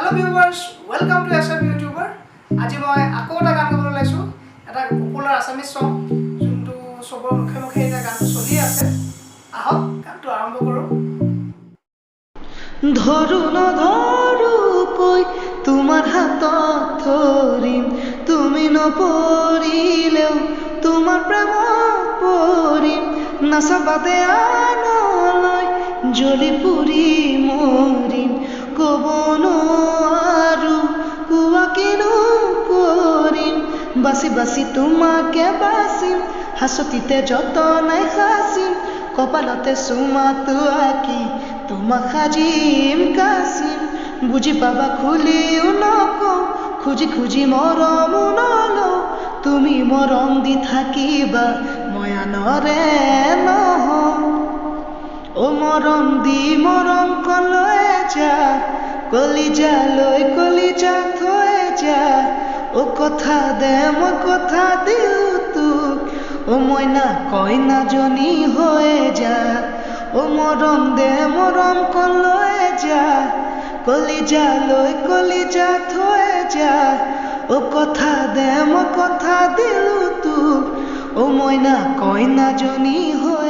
Hello viewers, welcome to SM YouTuber. আজি মই আকৌ এটা গান গাবলৈ লাইছো এটা পপুলাৰ আসামিজ সং যোনটো সবৰ মুখে মুখে এটা গানটো চলি আছে আহক গানটো আৰম্ভ কৰো ধৰো নধৰো কৈ তোমাৰ হাতত ধৰিম তুমি নপৰিলেও তোমাৰ প্ৰেমত পৰিম নাচাবাতে আনলৈ জ্বলি পুৰি মৰিম ক'ব নোৱাৰো কোৱা কিনো কৰিম বাচি বাচি তোমাকে বাচিম হাঁচতিতে যতনাই সাচিম কপালতে চুমাটো আঁকি তোমাক সাজিম কাচিম বুজি পাবা খুলিও নকওঁ খুজি খুজি মৰম নলওঁ তুমি মৰম দি থাকিবা মই আনৰে নহওঁ অ মৰম দি মৰম কলৈ যা কলিজালৈ কলিজা থৈ যা অ কথা দে মই কথা দিওঁ তোক অ মইনা কইনাজনী হৈ যা অ মৰম দে মৰম কলৈ যা কলিজালৈ কলিজা থৈ যা অ কথা দে মই কথা দিওঁ তোক অ মইনা কইনাজনী হৈ